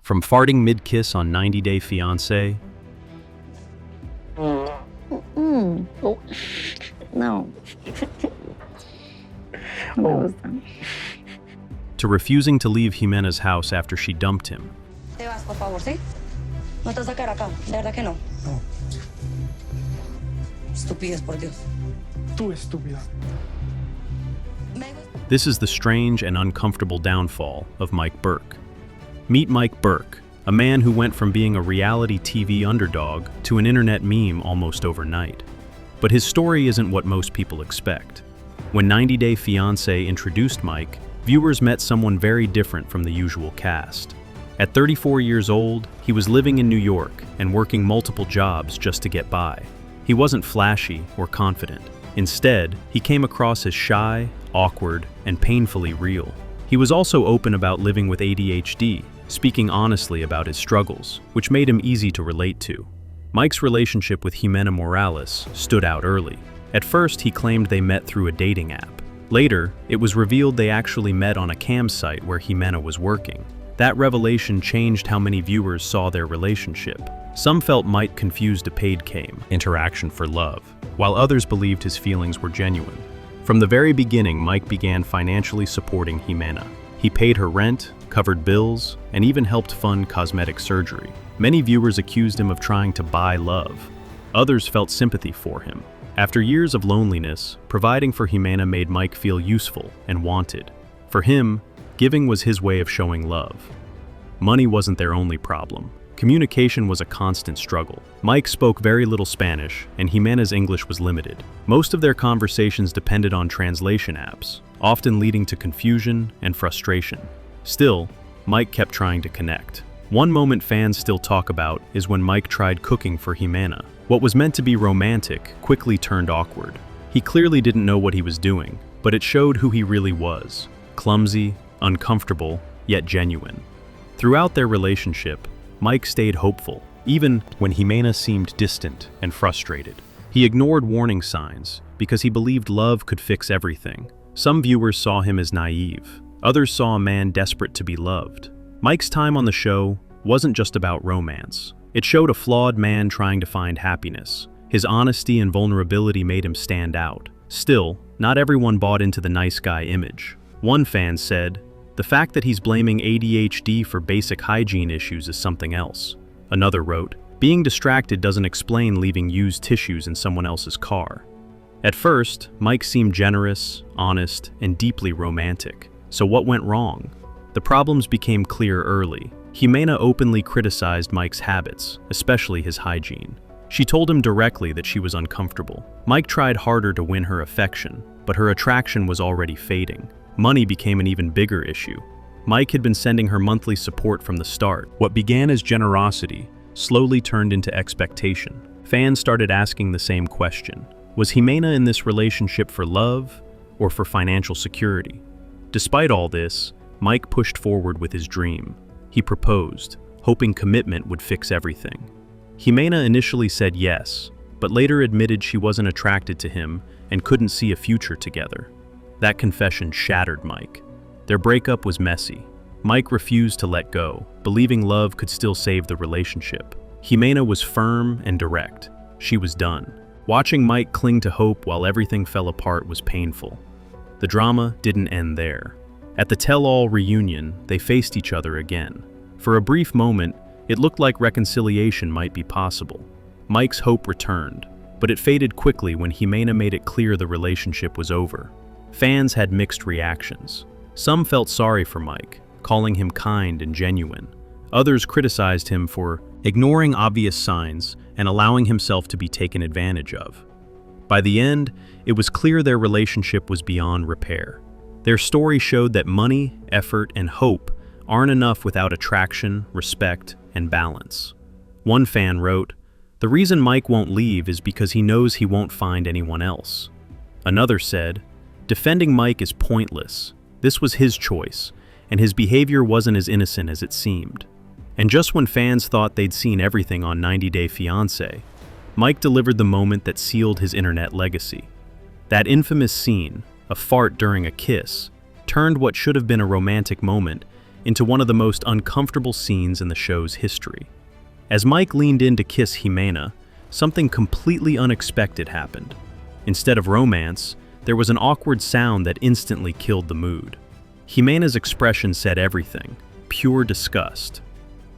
From farting mid-kiss on 90 Day Fiancé Oh, no. No me gusta. to refusing to leave Ximena's house after she dumped him. Te vas, por favor, ¿sí? No te vas a quedar acá, de verdad que no. No, Estupidez, por Dios. tú estúpida. This is the strange and uncomfortable downfall of Mike Berk. Meet Mike Berk, a man who went from being a reality TV underdog to an internet meme almost overnight. But his story isn't what most people expect. When 90 Day Fiancé introduced Mike, viewers met someone very different from the usual cast. At 34 years old, he was living in New York and working multiple jobs just to get by. He wasn't flashy or confident. Instead, he came across as shy, awkward, and painfully real. He was also open about living with ADHD, speaking honestly about his struggles, which made him easy to relate to. Mike's relationship with Ximena Morales stood out early. At first, he claimed they met through a dating app. Later, it was revealed they actually met on a cam site where Ximena was working. That revelation changed how many viewers saw their relationship. Some felt Mike confused a paid cam interaction for love, while others believed his feelings were genuine. From the very beginning, Mike began financially supporting Ximena. He paid her rent, covered bills, and even helped fund cosmetic surgery. Many viewers accused him of trying to buy love. Others felt sympathy for him. After years of loneliness, providing for Ximena made Mike feel useful and wanted. For him, giving was his way of showing love. Money wasn't their only problem. Communication was a constant struggle. Mike spoke very little Spanish, and Ximena's English was limited. Most of their conversations depended on translation apps, often leading to confusion and frustration. Still, Mike kept trying to connect. One moment fans still talk about is when Mike tried cooking for Ximena. What was meant to be romantic quickly turned awkward. He clearly didn't know what he was doing, but it showed who he really was. Clumsy, uncomfortable, yet genuine. Throughout their relationship, Mike stayed hopeful, even when Ximena seemed distant and frustrated. He ignored warning signs because he believed love could fix everything. Some viewers saw him as naive. Others saw a man desperate to be loved. Mike's time on the show wasn't just about romance. It showed a flawed man trying to find happiness. His honesty and vulnerability made him stand out. Still, not everyone bought into the nice guy image. One fan said, "The fact that he's blaming ADHD for basic hygiene issues is something else." Another wrote, "Being distracted doesn't explain leaving used tissues in someone else's car." At first, Mike seemed generous, honest, and deeply romantic. So what went wrong? The problems became clear early. Ximena openly criticized Mike's habits, especially his hygiene. She told him directly that she was uncomfortable. Mike tried harder to win her affection, but her attraction was already fading. Money became an even bigger issue. Mike had been sending her monthly support from the start. What began as generosity slowly turned into expectation. Fans started asking the same question. Was Ximena in this relationship for love or for financial security? Despite all this, Mike pushed forward with his dream. He proposed, hoping commitment would fix everything. Ximena initially said yes, but later admitted she wasn't attracted to him and couldn't see a future together. That confession shattered Mike. Their breakup was messy. Mike refused to let go, believing love could still save the relationship. Ximena was firm and direct. She was done. Watching Mike cling to hope while everything fell apart was painful. The drama didn't end there. At the tell-all reunion, they faced each other again. For a brief moment, it looked like reconciliation might be possible. Mike's hope returned, but it faded quickly when Ximena made it clear the relationship was over. Fans had mixed reactions. Some felt sorry for Mike, calling him kind and genuine. Others criticized him for ignoring obvious signs and allowing himself to be taken advantage of. By the end, it was clear their relationship was beyond repair. Their story showed that money, effort, and hope aren't enough without attraction, respect, and balance. One fan wrote, "The reason Mike won't leave is because he knows he won't find anyone else." Another said, "Defending Mike is pointless. This was his choice, and his behavior wasn't as innocent as it seemed." And just when fans thought they'd seen everything on 90 Day Fiancé, Mike delivered the moment that sealed his internet legacy. That infamous scene, a fart during a kiss, turned what should have been a romantic moment into one of the most uncomfortable scenes in the show's history. As Mike leaned in to kiss Ximena, something completely unexpected happened. Instead of romance, there was an awkward sound that instantly killed the mood. Ximena's expression said everything, pure disgust.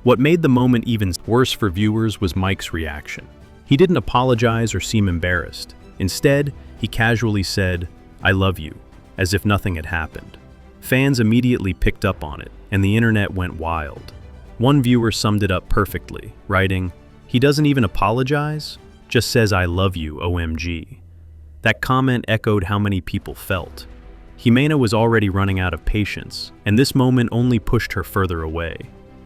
What made the moment even worse for viewers was Mike's reaction. He didn't apologize or seem embarrassed. Instead, he casually said, "I love you," as if nothing had happened. Fans immediately picked up on it, and the internet went wild. One viewer summed it up perfectly, writing, "He doesn't even apologize, just says I love you, OMG." That comment echoed how many people felt. Ximena was already running out of patience, and this moment only pushed her further away.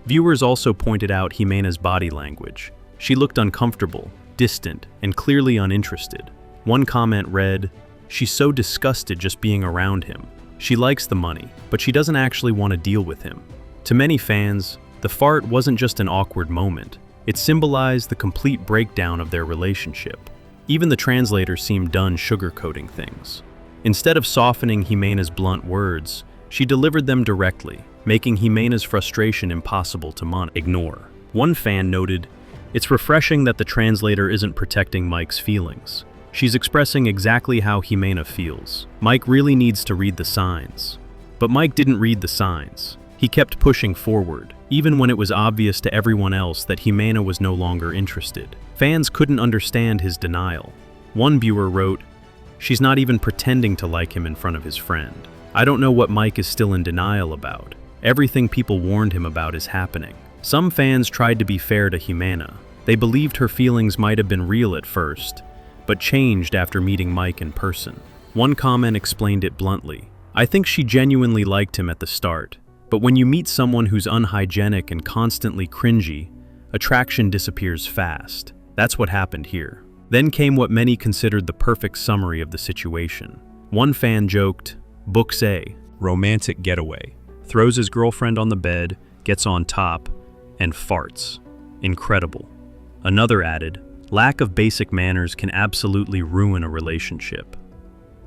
Viewers also pointed out Ximena's body language. She looked uncomfortable, distant, and clearly uninterested. One comment read, "She's so disgusted just being around him. She likes the money, but she doesn't actually want to deal with him." To many fans, the fart wasn't just an awkward moment. It symbolized the complete breakdown of their relationship. Even the translator seemed done sugarcoating things. Instead of softening Ximena's blunt words, she delivered them directly, making Ximena's frustration impossible to ignore. One fan noted, "It's refreshing that the translator isn't protecting Mike's feelings. She's expressing exactly how Ximena feels. Mike really needs to read the signs." But Mike didn't read the signs. He kept pushing forward, even when it was obvious to everyone else that Ximena was no longer interested. Fans couldn't understand his denial. One viewer wrote, "She's not even pretending to like him in front of his friend. I don't know what Mike is still in denial about. Everything people warned him about is happening." Some fans tried to be fair to Ximena. They believed her feelings might have been real at first, but changed after meeting Mike in person. One comment explained it bluntly. "I think she genuinely liked him at the start, but when you meet someone who's unhygienic and constantly cringy, attraction disappears fast." That's what happened here. Then came what many considered the perfect summary of the situation. One fan joked, "Books A, romantic getaway," throws his girlfriend on the bed, gets on top, and farts. Incredible. Another added, "Lack of basic manners can absolutely ruin a relationship."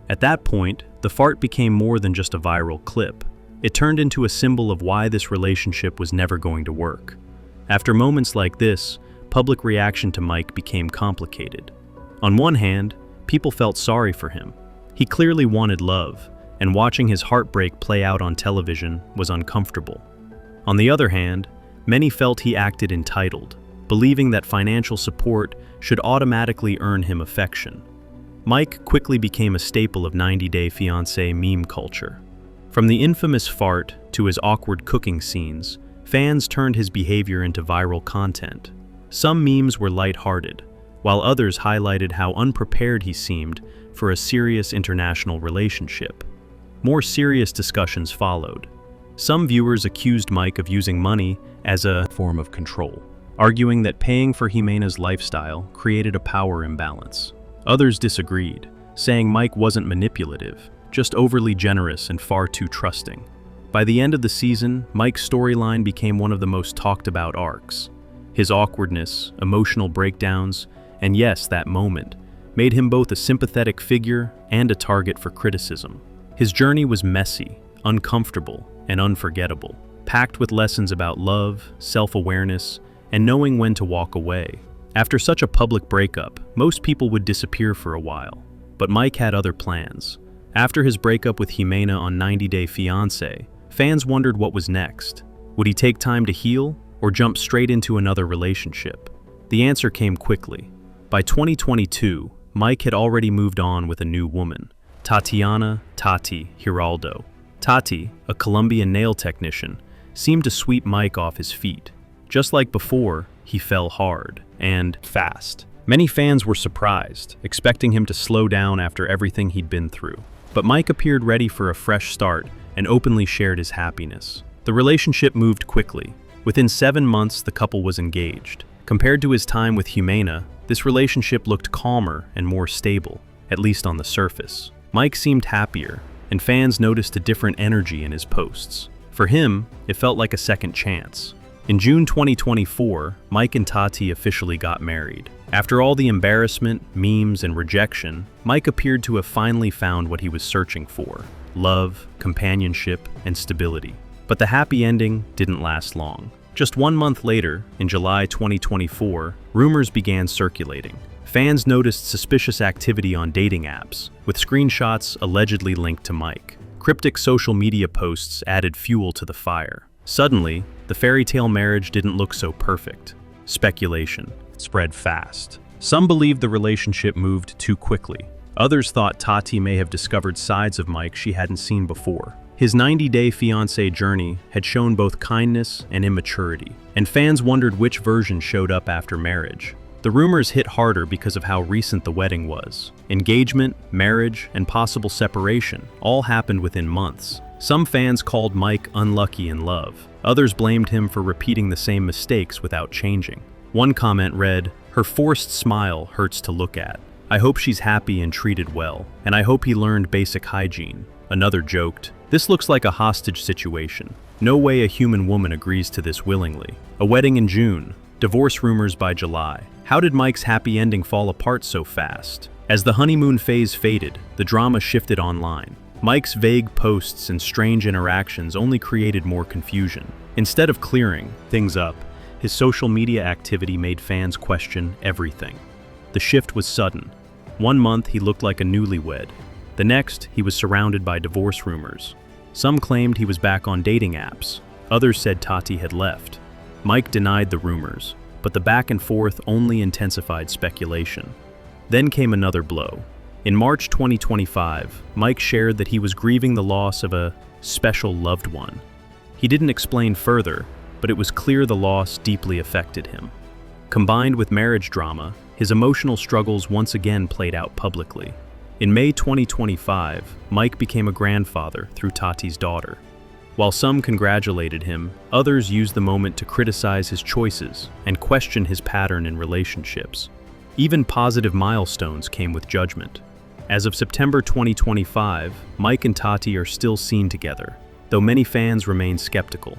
At that point, the fart became more than just a viral clip. It turned into a symbol of why this relationship was never going to work. After moments like this, public reaction to Mike became complicated. On one hand, people felt sorry for him. He clearly wanted love, and watching his heartbreak play out on television was uncomfortable. On the other hand, many felt he acted entitled, believing that financial support should automatically earn him affection. Mike quickly became a staple of 90 Day Fiancé meme culture. From the infamous fart to his awkward cooking scenes, fans turned his behavior into viral content. Some memes were lighthearted, while others highlighted how unprepared he seemed for a serious international relationship. More serious discussions followed. Some viewers accused Mike of using money as a form of control, arguing that paying for Ximena's lifestyle created a power imbalance. Others disagreed, saying Mike wasn't manipulative, just overly generous and far too trusting. By the end of the season, Mike's storyline became one of the most talked about arcs. His awkwardness, emotional breakdowns, and yes, that moment, made him both a sympathetic figure and a target for criticism. His journey was messy, uncomfortable, and unforgettable, packed with lessons about love, self-awareness, and knowing when to walk away. After such a public breakup, most people would disappear for a while, but Mike had other plans. After his breakup with Ximena on 90 Day Fiancé, fans wondered what was next. Would he take time to heal, or jump straight into another relationship? The answer came quickly. By 2022, Mike had already moved on with a new woman, Tatiana "Tati" Giraldo. Tati, a Colombian nail technician, seemed to sweep Mike off his feet. Just like before, he fell hard and fast. Many fans were surprised, expecting him to slow down after everything he'd been through. But Mike appeared ready for a fresh start and openly shared his happiness. The relationship moved quickly. Within 7 months, the couple was engaged. Compared to his time with Ximena, this relationship looked calmer and more stable, at least on the surface. Mike seemed happier, and fans noticed a different energy in his posts. For him, it felt like a second chance. In June 2024, Mike and Tati officially got married. After all the embarrassment, memes, and rejection, Mike appeared to have finally found what he was searching for: love, companionship, and stability. But the happy ending didn't last long. Just 1 month later, in July 2024, rumors began circulating. Fans noticed suspicious activity on dating apps, with screenshots allegedly linked to Mike. Cryptic social media posts added fuel to the fire. Suddenly, the fairy tale marriage didn't look so perfect. Speculation spread fast. Some believed the relationship moved too quickly. Others thought Tati may have discovered sides of Mike she hadn't seen before. His 90-day fiancé journey had shown both kindness and immaturity, and fans wondered which version showed up after marriage. The rumors hit harder because of how recent the wedding was. Engagement, marriage, and possible separation all happened within months. Some fans called Mike unlucky in love. Others blamed him for repeating the same mistakes without changing. One comment read, "Her forced smile hurts to look at. I hope she's happy and treated well, and I hope he learned basic hygiene." Another joked, "This looks like a hostage situation. No way a human woman agrees to this willingly." A wedding in June, divorce rumors by July. How did Mike's happy ending fall apart so fast? As the honeymoon phase faded, the drama shifted online. Mike's vague posts and strange interactions only created more confusion. Instead of clearing things up, his social media activity made fans question everything. The shift was sudden. 1 month he looked like a newlywed. The next, he was surrounded by divorce rumors. Some claimed he was back on dating apps. Others said Tati had left. Mike denied the rumors, but the back and forth only intensified speculation. Then came another blow. In March 2025, Mike shared that he was grieving the loss of a special loved one. He didn't explain further, but it was clear the loss deeply affected him. Combined with marriage drama, his emotional struggles once again played out publicly. In May 2025, Mike became a grandfather through Tati's daughter. While some congratulated him, others used the moment to criticize his choices and question his pattern in relationships. Even positive milestones came with judgment. As of September 2025, Mike and Tati are still seen together, though many fans remain skeptical.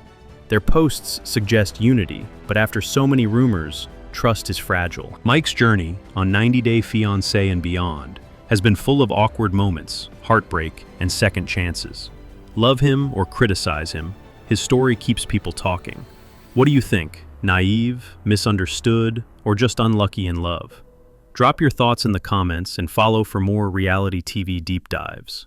Their posts suggest unity, but after so many rumors, trust is fragile. Mike's journey on 90-Day Fiancé and beyond has been full of awkward moments, heartbreak, and second chances. Love him or criticize him, his story keeps people talking. What do you think? Naive, misunderstood, or just unlucky in love? Drop your thoughts in the comments and follow for more reality TV deep dives.